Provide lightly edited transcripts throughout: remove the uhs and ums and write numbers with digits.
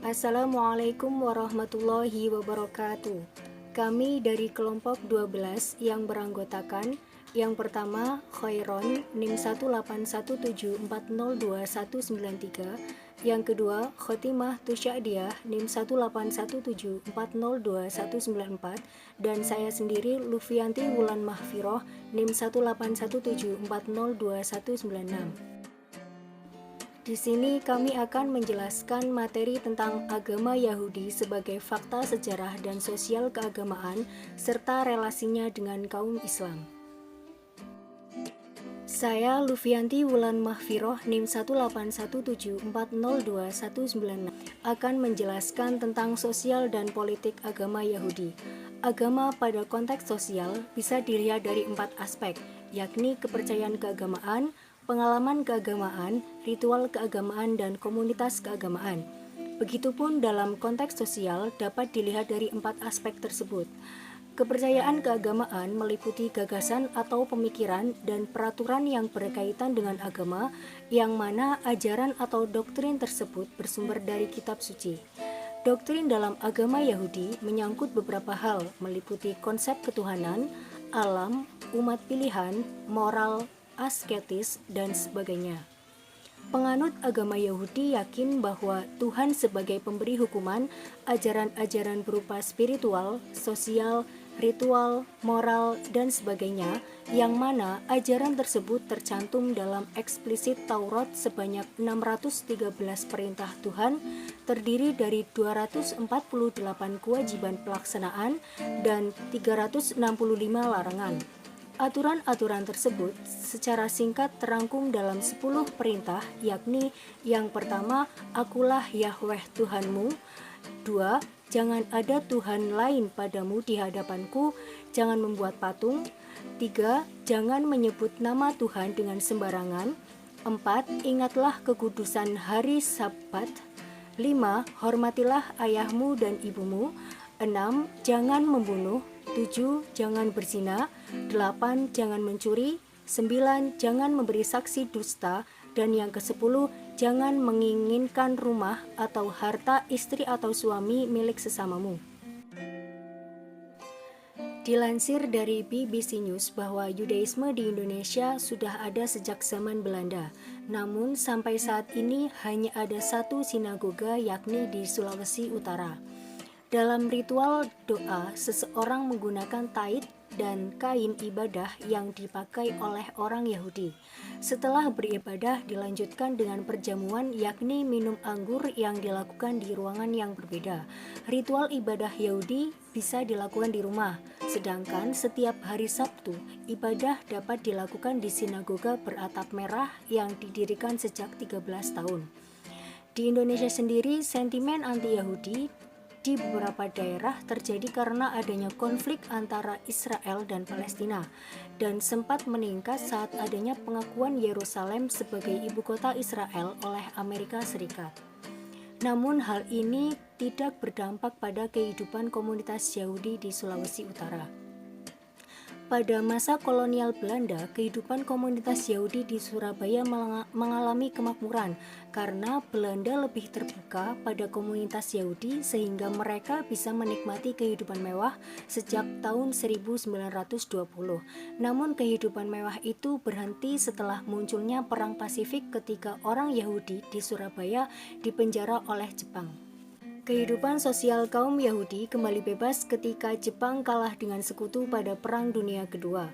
Assalamualaikum warahmatullahi wabarakatuh. Kami dari kelompok 12 yang beranggotakan yang pertama Khairon NIM 18174021193, yang kedua Khotimah Tusyadiah NIM 18174021194, dan saya sendiri Lufianti Wulan Mahfiroh NIM 18174021196. Di sini kami akan menjelaskan materi tentang agama Yahudi sebagai fakta sejarah dan sosial keagamaan serta relasinya dengan kaum Islam. Saya Lufianti Wulan Mahfiroh NIM 18174021196 akan menjelaskan tentang sosial dan politik agama Yahudi. Agama pada konteks sosial bisa dilihat dari 4 aspek, yakni kepercayaan keagamaan, pengalaman keagamaan, ritual keagamaan, dan komunitas keagamaan. Begitupun dalam konteks sosial dapat dilihat dari 4 aspek tersebut. Kepercayaan keagamaan meliputi gagasan atau pemikiran dan peraturan yang berkaitan dengan agama, yang mana ajaran atau doktrin tersebut bersumber dari kitab suci. Doktrin dalam agama Yahudi menyangkut beberapa hal, meliputi konsep ketuhanan, alam, umat pilihan, moral, asketis, dan sebagainya. Penganut agama Yahudi yakin bahwa Tuhan sebagai pemberi hukuman, ajaran-ajaran berupa spiritual, sosial, ritual, moral, dan sebagainya, yang mana ajaran tersebut tercantum dalam eksplisit Taurat sebanyak 613 perintah Tuhan, terdiri dari 248 kewajiban pelaksanaan dan 365 larangan. Aturan-aturan tersebut secara singkat terangkum dalam 10 perintah, yakni yang pertama, akulah Yahweh Tuhanmu. 2. Jangan ada Tuhan lain padamu di hadapanku, jangan membuat patung. 3. Jangan menyebut nama Tuhan dengan sembarangan. 4. Ingatlah kekudusan hari Sabat. 5. Hormatilah ayahmu dan ibumu. 6. Jangan membunuh. 7. Jangan berzina. 8. Jangan mencuri. 9. Jangan memberi saksi dusta. Dan yang ke-10, jangan menginginkan rumah atau harta istri atau suami milik sesamamu. Dilansir dari BBC News bahwa Yudaisme di Indonesia sudah ada sejak zaman Belanda. Namun sampai saat ini hanya ada satu sinagoga, yakni di Sulawesi Utara. Dalam ritual doa, seseorang menggunakan taid dan kain ibadah yang dipakai oleh orang Yahudi. Setelah beribadah dilanjutkan dengan perjamuan, yakni minum anggur yang dilakukan di ruangan yang berbeda. Ritual ibadah Yahudi bisa dilakukan di rumah, sedangkan setiap hari Sabtu, ibadah dapat dilakukan di sinagoga beratap merah yang didirikan sejak 13 tahun. Di Indonesia sendiri, sentimen anti-Yahudi di beberapa daerah terjadi karena adanya konflik antara Israel dan Palestina, dan sempat meningkat saat adanya pengakuan Yerusalem sebagai ibu kota Israel oleh Amerika Serikat. Namun hal ini tidak berdampak pada kehidupan komunitas Yahudi di Sulawesi Utara. Pada masa kolonial Belanda, kehidupan komunitas Yahudi di Surabaya mengalami kemakmuran karena Belanda lebih terbuka pada komunitas Yahudi sehingga mereka bisa menikmati kehidupan mewah sejak tahun 1920. Namun kehidupan mewah itu berhenti setelah munculnya Perang Pasifik ketika orang Yahudi di Surabaya dipenjara oleh Jepang. Kehidupan sosial kaum Yahudi kembali bebas ketika Jepang kalah dengan sekutu pada Perang Dunia Kedua.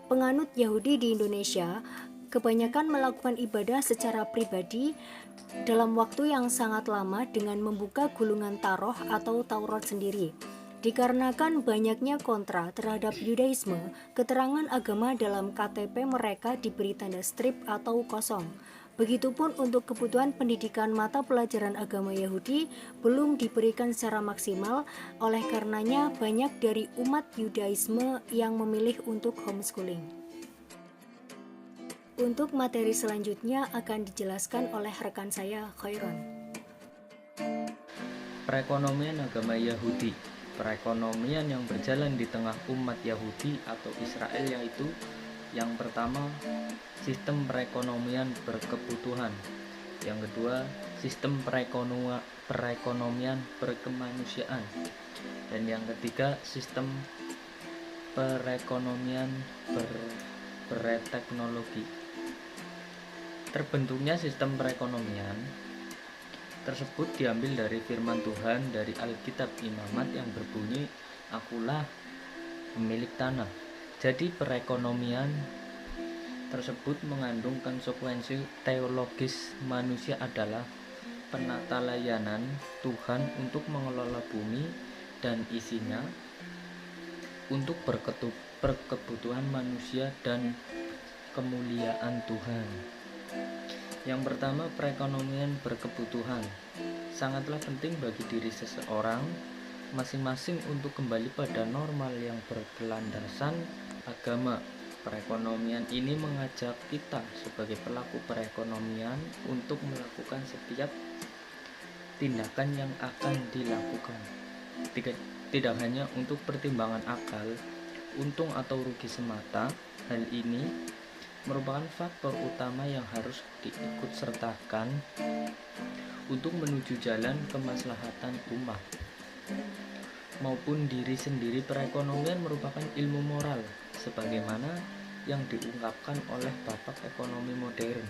Penganut Yahudi di Indonesia kebanyakan melakukan ibadah secara pribadi dalam waktu yang sangat lama dengan membuka gulungan taroh atau Taurat sendiri. Dikarenakan banyaknya kontra terhadap Yudaisme, keterangan agama dalam KTP mereka diberi tanda strip atau kosong. Begitupun untuk kebutuhan pendidikan mata pelajaran agama Yahudi belum diberikan secara maksimal, oleh karenanya banyak dari umat Yudaisme yang memilih untuk homeschooling. Untuk materi selanjutnya akan dijelaskan oleh rekan saya, Khairon. Perekonomian agama Yahudi. Perekonomian yang berjalan di tengah umat Yahudi atau Israel yaitu yang pertama, sistem perekonomian berkebutuhan. Yang kedua, sistem perekonomian berkemanusiaan. Dan yang ketiga, sistem perekonomian berteknologi. Terbentuknya sistem perekonomian tersebut diambil dari firman Tuhan dari Alkitab Imamat yang berbunyi, "Akulah pemilik tanah." Jadi perekonomian tersebut mengandung konsekuensi teologis. Manusia adalah penata layanan Tuhan untuk mengelola bumi dan isinya untuk berkebutuhan manusia dan kemuliaan Tuhan. Yang pertama, perekonomian berkebutuhan sangatlah penting bagi diri seseorang masing-masing untuk kembali pada normal yang berkelandasan agama. Perekonomian ini mengajak kita sebagai pelaku perekonomian untuk melakukan setiap tindakan yang akan dilakukan, tidak hanya untuk pertimbangan akal, untung atau rugi semata. Hal ini merupakan faktor utama yang harus diikutsertakan untuk menuju jalan kemaslahatan umat maupun diri sendiri. Perekonomian merupakan ilmu moral sebagaimana yang diungkapkan oleh bapak ekonomi modern,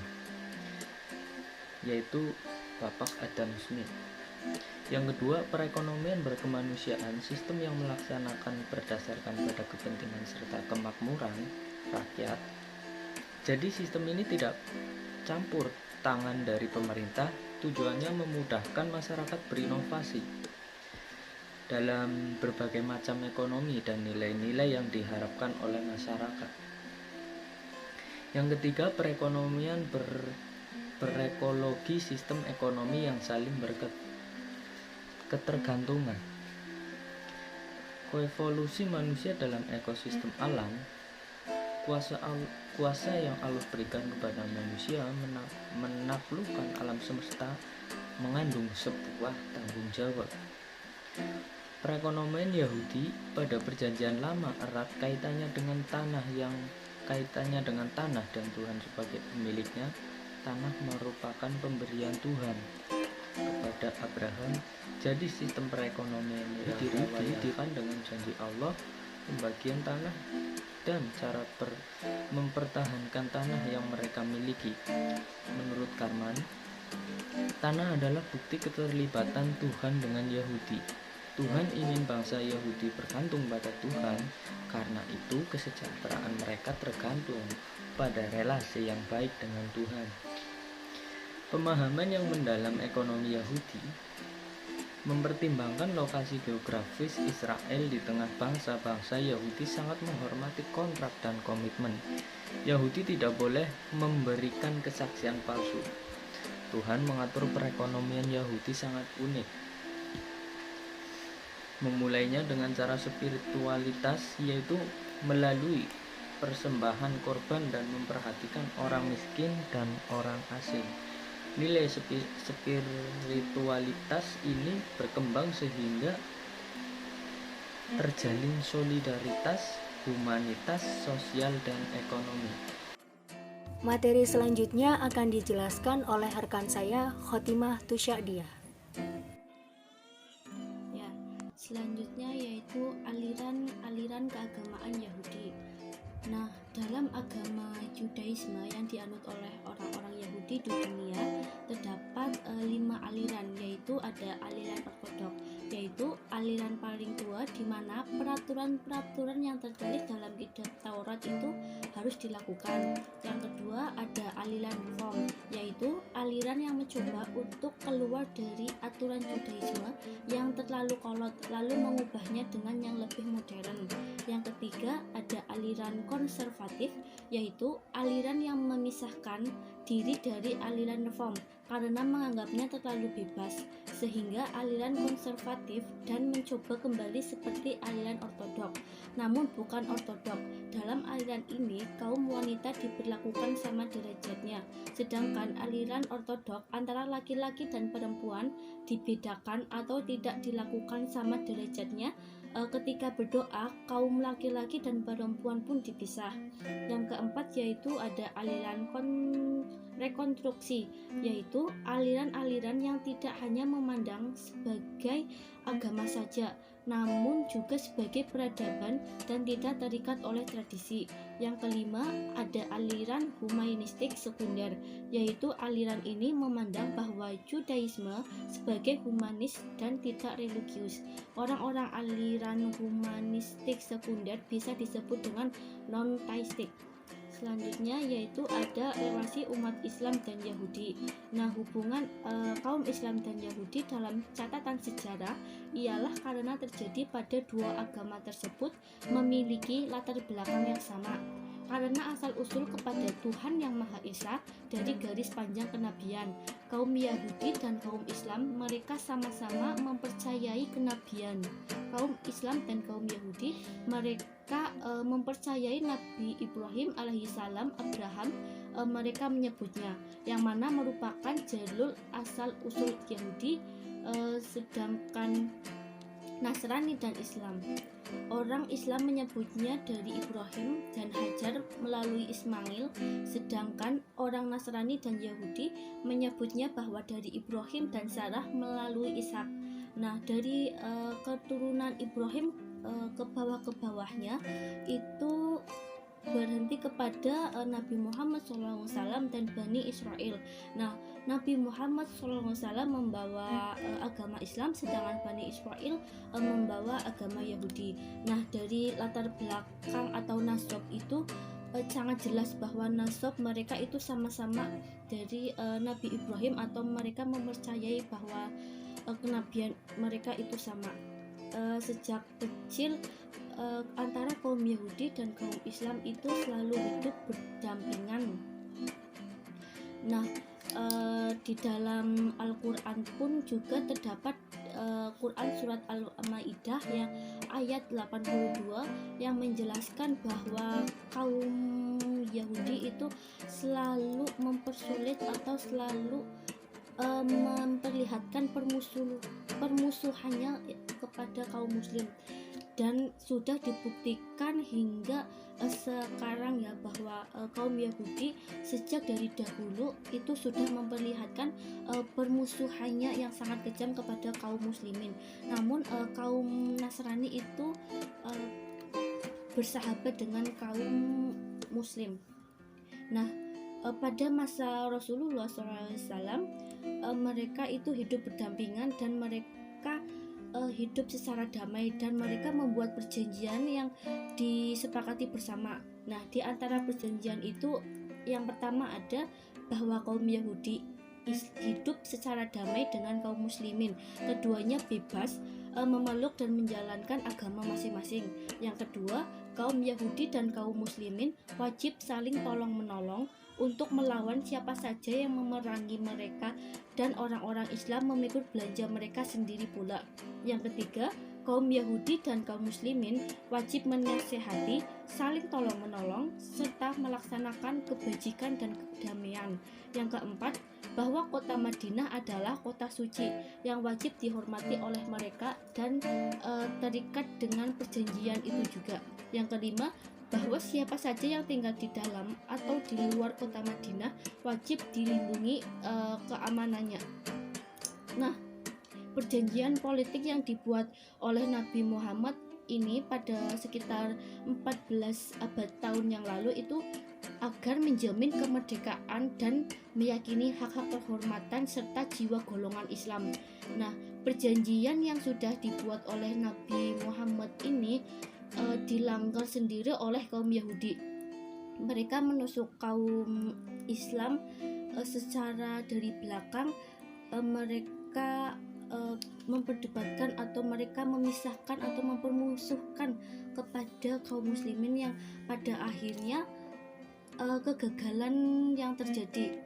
yaitu Bapak Adam Smith. Yang kedua, perekonomian berkemanusiaan, sistem yang melaksanakan berdasarkan pada kepentingan serta kemakmuran rakyat. Jadi sistem ini tidak campur tangan dari pemerintah, tujuannya memudahkan masyarakat berinovasi dalam berbagai macam ekonomi dan nilai-nilai yang diharapkan oleh masyarakat. Yang ketiga, perekonomian berekologi, sistem ekonomi yang saling ketergantungan. Koevolusi manusia dalam ekosistem alam. Kuasa yang Allah berikan kepada manusia menaklukkan alam semesta mengandung sebuah tanggung jawab. Perekonomian Yahudi pada Perjanjian Lama erat kaitannya dengan tanah dan Tuhan sebagai pemiliknya. Tanah merupakan pemberian Tuhan kepada Abraham. Jadi sistem perekonomian Yahudi dengan janji Allah, pembagian tanah dan cara mempertahankan tanah yang mereka miliki. Menurut Karman, tanah adalah bukti keterlibatan Tuhan dengan Yahudi. Tuhan ingin bangsa Yahudi bergantung pada Tuhan, karena itu kesejahteraan mereka tergantung pada relasi yang baik dengan Tuhan. Pemahaman yang mendalam ekonomi Yahudi mempertimbangkan lokasi geografis Israel di tengah bangsa-bangsa. Yahudi sangat menghormati kontrak dan komitmen. Yahudi tidak boleh memberikan kesaksian palsu. Tuhan mengatur perekonomian Yahudi sangat unik. Memulainya dengan cara spiritualitas, yaitu melalui persembahan korban dan memperhatikan orang miskin dan orang asing. Nilai spiritualitas ini berkembang sehingga terjalin solidaritas, humanitas, sosial, dan ekonomi. Materi selanjutnya akan dijelaskan oleh rekan saya, Khotimah Tusyadiah. Ya, selanjutnya yaitu aliran keagamaan Yahudi. Nah, dalam agama Judaisme yang dianut oleh orang-orang Yahudi di dunia terdapat 5 aliran, yaitu ada aliran ortodoks, yaitu aliran paling tua di mana peraturan-peraturan yang tertulis dalam kitab Taurat itu harus dilakukan. Yang kedua ada aliran Reform, yaitu aliran yang mencoba untuk keluar dari aturan Judaisme yang terlalu kolot lalu mengubahnya dengan yang lebih modern. Yang ketiga ada aliran konservatif, yaitu aliran yang memisahkan diri dari aliran Reform karena menganggapnya terlalu bebas, sehingga aliran konservatif dan mencoba kembali seperti aliran ortodoks. Namun bukan ortodoks. Dalam aliran ini kaum wanita diberlakukan sama derajatnya, sedangkan aliran ortodoks antara laki-laki dan perempuan dibedakan atau tidak dilakukan sama derajatnya ketika berdoa, kaum laki-laki dan perempuan pun dipisah. Yang keempat yaitu ada aliran rekonstruksi, yaitu aliran-aliran yang tidak hanya memandang sebagai agama saja, namun juga sebagai peradaban dan tidak terikat oleh tradisi. Yang kelima, ada aliran humanistik sekunder, yaitu aliran ini memandang bahwa Judaisme sebagai humanis dan tidak religius. Orang-orang aliran humanistik sekunder bisa disebut dengan non-theistik. Selanjutnya yaitu ada relasi umat Islam dan Yahudi. Nah, hubungan kaum Islam dan Yahudi dalam catatan sejarah ialah karena terjadi pada dua agama tersebut memiliki latar belakang yang sama. Karena asal-usul kepada Tuhan Yang Maha Esa dari garis panjang kenabian, kaum Yahudi dan kaum Islam mereka sama-sama mempercayai kenabian. Kaum Islam dan kaum Yahudi mereka mempercayai Nabi Ibrahim alaihissalam, Abraham, mereka menyebutnya, yang mana merupakan jalur asal-usul Yahudi, sedangkan Nasrani dan Islam. Orang Islam menyebutnya dari Ibrahim dan Hajar melalui Ismail, sedangkan orang Nasrani dan Yahudi menyebutnya bahwa dari Ibrahim dan Sarah melalui Ishak. Nah, dari keturunan Ibrahim ke bawah-bawahnya itu berhenti kepada Nabi Muhammad SAW dan Bani Israel. Nah, Nabi Muhammad SAW membawa agama Islam, sedangkan Bani Israel membawa agama Yahudi. Nah, dari latar belakang atau nasab itu sangat jelas bahwa nasab mereka itu sama-sama dari Nabi Ibrahim, atau mereka mempercayai bahwa kenabian mereka itu sama. Sejak kecil antara kaum Yahudi dan kaum Islam itu selalu hidup berdampingan. Nah, di dalam Al-Quran pun juga terdapat Quran surat Al-Maidah yang ayat 82 yang menjelaskan bahwa kaum Yahudi itu selalu mempersulit atau selalu memperlihatkan permusuhannya kepada kaum muslim, dan sudah dibuktikan hingga sekarang ya bahwa kaum Yahudi sejak dari dahulu itu sudah memperlihatkan permusuhannya yang sangat kejam kepada kaum muslimin. Namun kaum Nasrani itu bersahabat dengan kaum muslim. Nah, pada masa Rasulullah SAW mereka itu hidup berdampingan dan mereka hidup secara damai, dan mereka membuat perjanjian yang disepakati bersama. Nah, di antara perjanjian itu yang pertama ada bahwa kaum Yahudi hidup secara damai dengan kaum muslimin. Keduanya bebas memeluk dan menjalankan agama masing-masing. Yang kedua, kaum Yahudi dan kaum muslimin wajib saling tolong-menolong untuk melawan siapa saja yang memerangi mereka, dan orang-orang Islam memikul belanja mereka sendiri pula. Yang ketiga, kaum Yahudi dan kaum muslimin wajib menasehati, saling tolong-menolong, serta melaksanakan kebajikan dan kedamaian. Yang keempat, bahwa kota Madinah adalah kota suci yang wajib dihormati oleh mereka dan terikat dengan perjanjian itu juga. Yang kelima, bahwa siapa saja yang tinggal di dalam atau di luar kota Madinah wajib dilindungi keamanannya. Nah, perjanjian politik yang dibuat oleh Nabi Muhammad ini pada sekitar 14 abad tahun yang lalu itu agar menjamin kemerdekaan dan meyakini hak-hak kehormatan serta jiwa golongan Islam. Nah, perjanjian yang sudah dibuat oleh Nabi Muhammad ini dilanggar sendiri oleh kaum Yahudi. Mereka menusuk kaum Islam secara dari belakang. Mereka memperdebatkan atau mereka memisahkan atau mempermusuhkan kepada kaum muslimin, yang pada akhirnya kegagalan yang terjadi,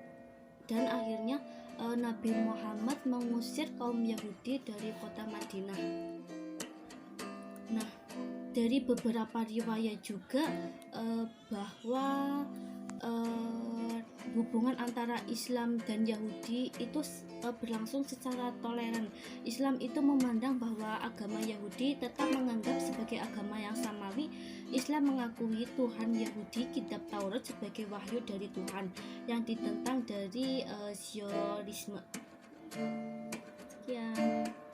dan akhirnya Nabi Muhammad mengusir kaum Yahudi dari kota Madinah. Nah, dari beberapa riwayat juga bahwa hubungan antara Islam dan Yahudi itu berlangsung secara toleran. Islam itu memandang bahwa agama Yahudi tetap menganggap sebagai agama yang samawi. Islam mengakui Tuhan Yahudi, kitab Taurat, sebagai wahyu dari Tuhan yang ditentang dari Zionisme. Sekian.